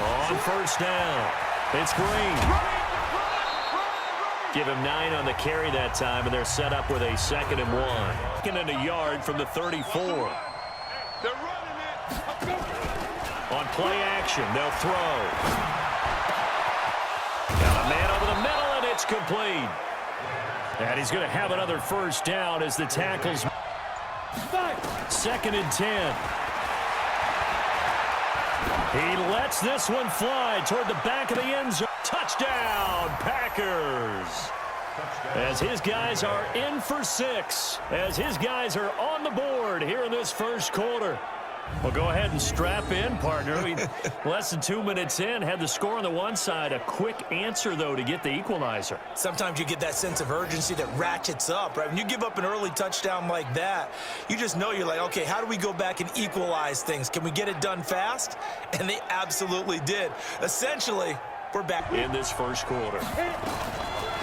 On first down, it's Green. Give him 9 on the carry that time, and they're set up with a 2nd and 1. Second and a yard from the 34. On play action, they'll throw. Got a man over the middle, and it's complete. And he's going to have another first down as the tackles. 2nd and 10. He lets this one fly toward the back of the end zone. Touchdown, Packers. As his guys are in for 6. As his guys are on the board here in this first quarter. Well, go ahead and strap in, partner. Less than 2 minutes in, had the score on the one side. A quick answer, though, to get the equalizer. Sometimes you get that sense of urgency that ratchets up, right? When you give up an early touchdown like that, you just know you're like, okay, how do we go back and equalize things? Can we get it done fast? And they absolutely did. Essentially, we're back. In this first quarter.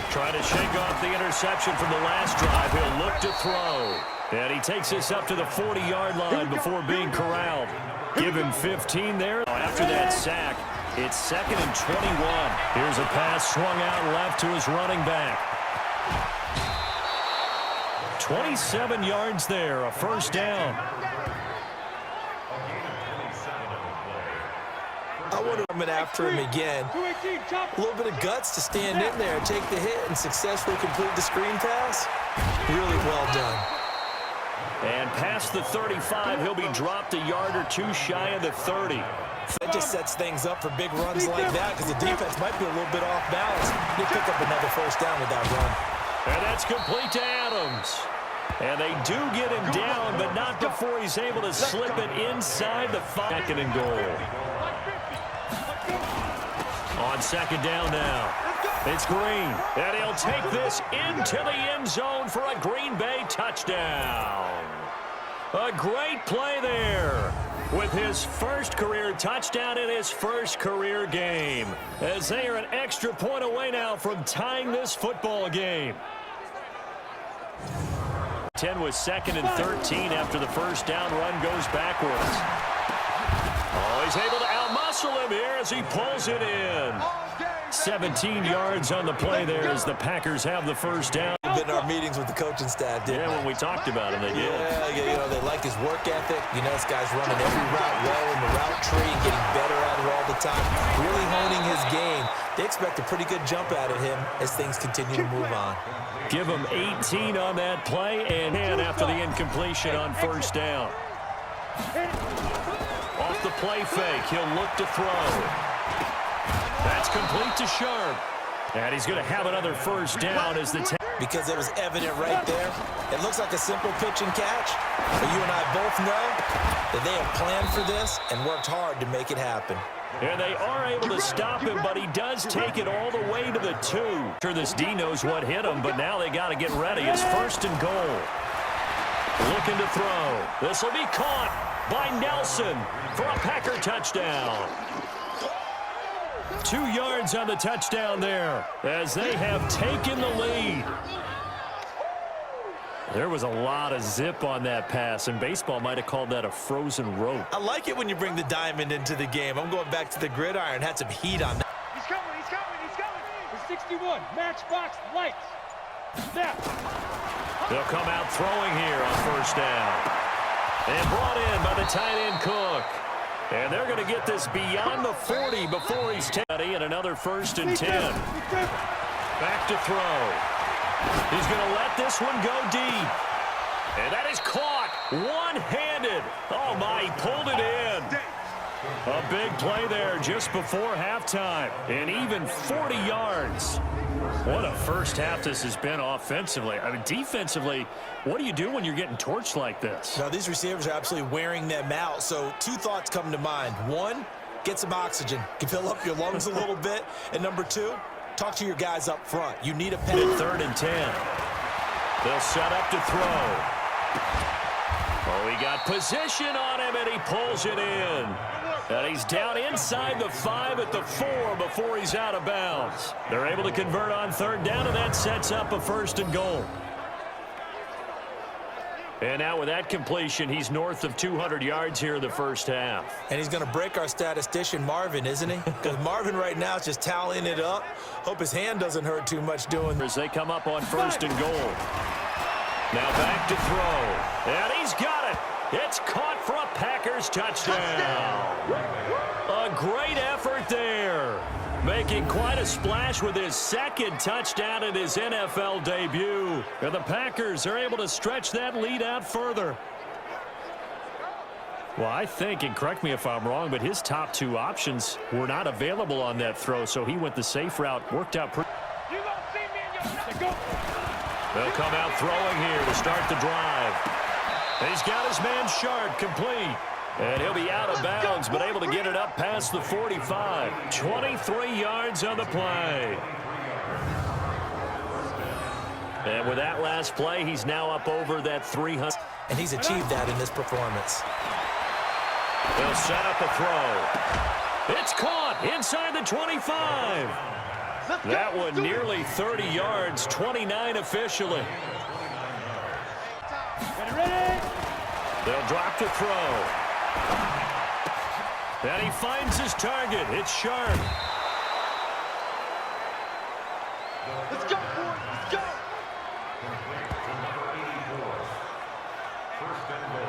Trying to shake off the interception from the last drive. He'll look to throw. And he takes this up to the 40-yard line before being corralled. Give him 15 there. After that sack, it's 2nd and 21. Here's a pass swung out left to his running back. 27 yards there, a first down. I want to come after him again. A little bit of guts to stand in there, take the hit, and successfully complete the screen pass. Really well done. And past the 35, he'll be dropped a yard or 2 shy of the 30. That just sets things up for big runs like that because the defense might be a little bit off balance. They pick up another first down with that run. And that's complete to Adams. And they do get him down, but not before he's able to slip it inside the 2nd and goal. On 2nd down now, it's Green. And he'll take this into the end zone for a Green Bay touchdown. A great play there with his first career touchdown in his first career game. As they are an extra point away now from tying this football game. 10 was 2nd and 13 after the first down run goes backwards. Oh, he's able to outmuscle him here as he pulls it in. 17 yards on the play there as the Packers have the first down. In our meetings with the coaching staff, yeah, when we talked about him, they did. Yeah, you know, they like his work ethic. You know, this guy's running every route well in the route tree and getting better at it all the time. Really honing his game. They expect a pretty good jump out of him as things continue to move on. Give him 18 on that play and after the incompletion on first down. Off the play fake, he'll look to throw. That's complete to Sharpe. And he's going to have another first down as the because it was evident right there. It looks like a simple pitch and catch, but you and I both know that they have planned for this and worked hard to make it happen. And they are able to stop him, but he does take it all the way to the 2. Sure, this D knows what hit him, but now they got to get ready. It's 1st and goal. Looking to throw. This will be caught by Nelson for a Packer touchdown. 2 yards on the touchdown there as they have taken the lead. There was a lot of zip on that pass, and baseball might have called that a frozen rope. I like it when you bring the diamond into the game. I'm going back to the gridiron. Had some heat on that. He's coming, he's coming, he's coming. The 61, matchbox lights. Snap. They'll come out throwing here on first down. And brought in by the tight end Cook. And they're going to get this beyond the 40 before he's 10. And another 1st and 10. Back to throw. He's going to let this one go deep. And that is caught one-handed. Oh, my, he pulled it in. A big play there just before halftime. And even 40 yards. What a first half this has been offensively. I mean, defensively, what do you do when you're getting torched like this? Now, these receivers are absolutely wearing them out. So 2 thoughts come to mind. 1, get some oxygen. You can fill up your lungs a little bit. And number 2, talk to your guys up front. You need a pen. 3rd and 10. They'll set up to throw. Oh, he got position on him, and he pulls it in. And he's down inside the 5 at the 4 before he's out of bounds. They're able to convert on 3rd down, and that sets up a 1st and goal. And now with that completion, he's north of 200 yards here in the first half. And he's going to break our statistician Marvin, isn't he? Because Marvin right now is just tallying it up. Hope his hand doesn't hurt too much doing this. As they come up on 1st and goal. Now back to throw. And he's got it. It's caught for a Packers touchdown. A great effort there. Making quite a splash with his second touchdown in his NFL debut. And the Packers are able to stretch that lead out further. Well, I think, and correct me if I'm wrong, but his top two options were not available on that throw, so he went the safe route. Worked out pretty. They'll come out throwing here to start the drive. He's got his man Sharpe complete. And he'll be out of bounds, but able to get it up past the 45. 23 yards on the play. And with that last play, he's now up over that 300. And he's achieved that in this performance. They'll set up a throw. It's caught inside the 25. That one nearly 30 yards, 29 officially. They'll drop the throw. And he finds his target. It's Sharpe. Let's go, boys. Let's go.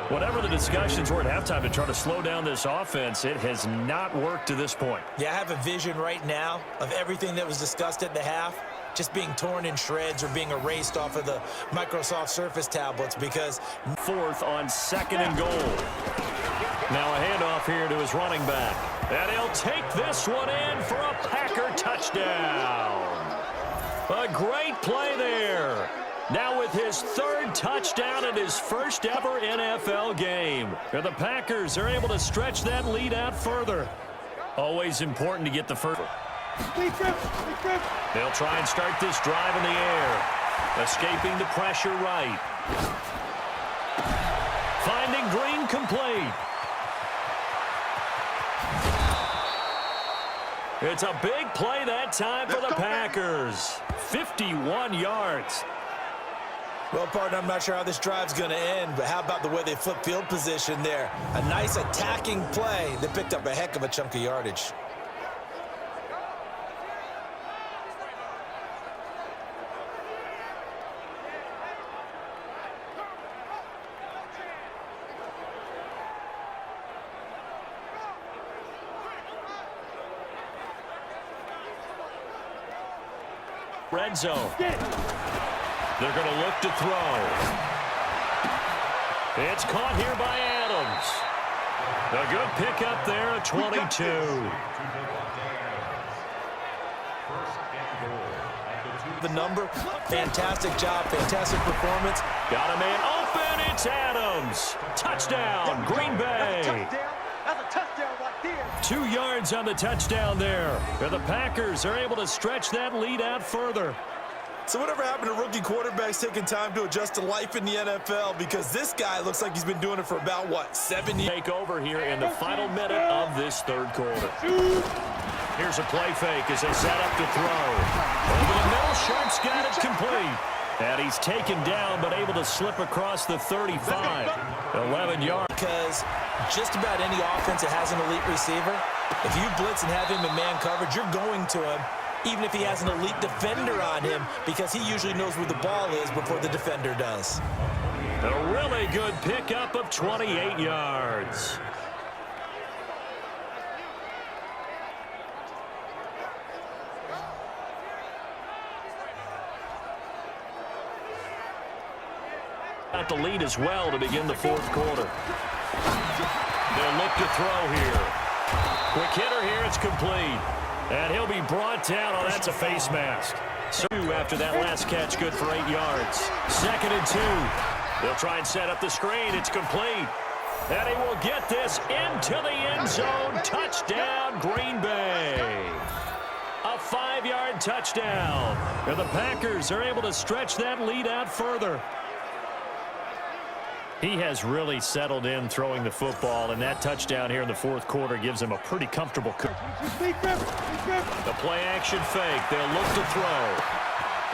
Whatever the discussions were at halftime to try to slow down this offense, it has not worked to this point. Yeah, I have a vision right now of everything that was discussed at the half just being torn in shreds or being erased off of the Microsoft Surface tablets because 4th on 2nd and goal. Now a handoff here to his running back. And he'll take this one in for a Packer touchdown. A great play there. Now with his 3rd touchdown in his first ever NFL game. And the Packers are able to stretch that lead out further. Always important to get the first. They'll try and start this drive in the air. Escaping the pressure right. Finding Green complete. It's a big play that time for the Packers. 51 yards. Well, partner, I'm not sure how this drive's going to end, but how about the way they flip field position there? A nice attacking play that picked up a heck of a chunk of yardage. Red zone. They're going to look to throw. It's caught here by Adams. A good pickup there at 22. The number, fantastic job, fantastic performance. Got a man open, it's Adams. Touchdown, Green Bay. That's a touchdown right there. 2 yards on the touchdown there. And the Packers are able to stretch that lead out further. So whatever happened to rookie quarterbacks taking time to adjust to life in the NFL? Because this guy looks like he's been doing it for about, what, 7 years? Take over here in the final minute of this 3rd quarter. Here's a play fake as they set up to throw. Over the middle, Sharpe's got it complete. And he's taken down, but able to slip across the 35. 11 yards. Because just about any offense that has an elite receiver, if you blitz and have him in man coverage, you're going to him, even if he has an elite defender on him, because he usually knows where the ball is before the defender does. A really good pickup of 28 yards. Got the lead as well to begin the 4th quarter. They'll look to throw here. Quick hitter here, it's complete. And he'll be brought down. Oh, that's a face mask. So after that last catch, good for 8 yards. 2nd and 2. They'll try and set up the screen. It's complete. And he will get this into the end zone. Touchdown, Green Bay. A 5-yard touchdown. And the Packers are able to stretch that lead out further. He has really settled in throwing the football, and that touchdown here in the 4th quarter gives him a pretty comfortable. The play action fake. They'll look to throw.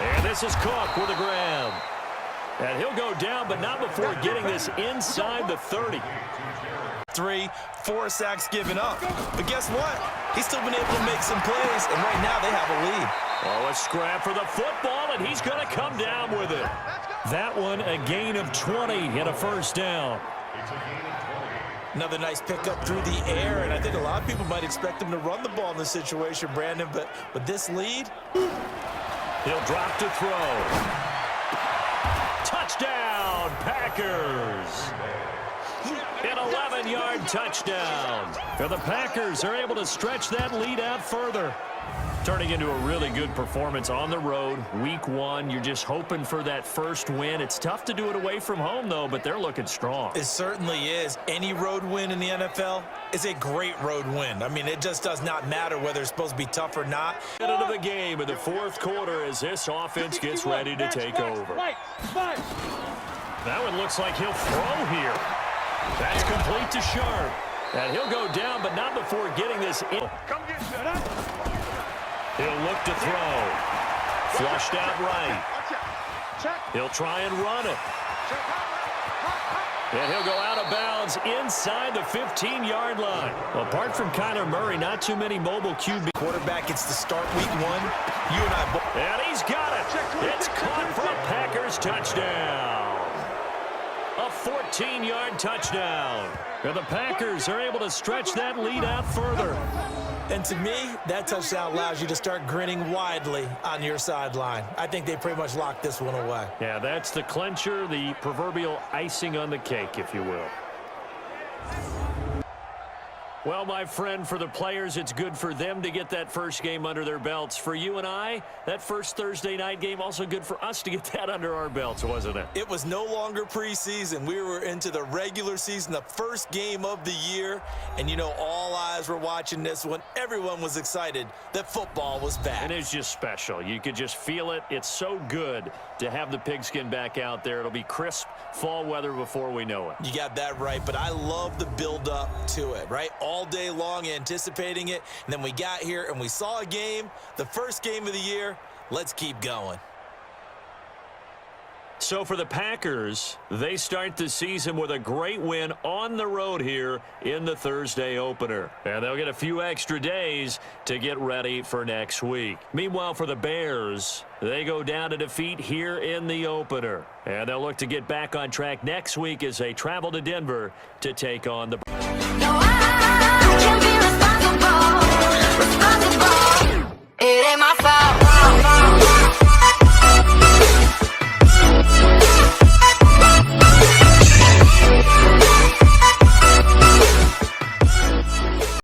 And this is Cook with a grab. And he'll go down, but not before getting this inside the 30. 3, 4 sacks given up. But guess what? He's still been able to make some plays, and right now they have a lead. Oh, a scrap for the football, and he's going to come down with it. That one, a gain of 20 and a first down. Another nice pickup through the air, and I think a lot of people might expect him to run the ball in this situation, Brandon, but with this lead, he'll drop to throw. Touchdown, Packers. An 11-yard touchdown. And the Packers are able to stretch that lead out further. Turning into a really good performance on the road. Week 1, you're just hoping for that first win. It's tough to do it away from home, though, but they're looking strong. It certainly is. Any road win in the NFL is a great road win. I mean, it just does not matter whether it's supposed to be tough or not. Into the game in the fourth quarter as this offense gets ready to take over. That one looks like he'll throw here. That's complete to Sharpe. And he'll go down, but not before getting this in. He'll look to throw. Flushed out right. He'll try and run it. And he'll go out of bounds inside the 15-yard line. Apart from Kyler Murray, not too many mobile QB. Quarterback gets to start week 1. You and I both. And he's got it. It's caught for a Packers touchdown. A 14-yard touchdown. And the Packers are able to stretch that lead out further. And to me, that touchdown allows you to start grinning widely on your sideline. I think they pretty much locked this one away. Yeah, that's the clincher, the proverbial icing on the cake, if you will. Well, my friend, for the players, it's good for them to get that first game under their belts. For you and I, that first Thursday night game, also good for us to get that under our belts, wasn't it? It was no longer preseason. We were into the regular season, the first game of the year. And, you know, all eyes were watching this one. Everyone was excited that football was back. And it's just special. You could just feel it. It's so good to have the pigskin back out there. It'll be crisp fall weather before we know it. You got that right, but I love the build-up to it, right? All day long anticipating it, and then we got here and we saw a game, the first game of the year. Let's keep going. So for the Packers, they start the season with a great win on the road here in the Thursday opener. And they'll get a few extra days to get ready for next week. Meanwhile, for the Bears, they go down to defeat here in the opener. And they'll look to get back on track next week as they travel to Denver to take on the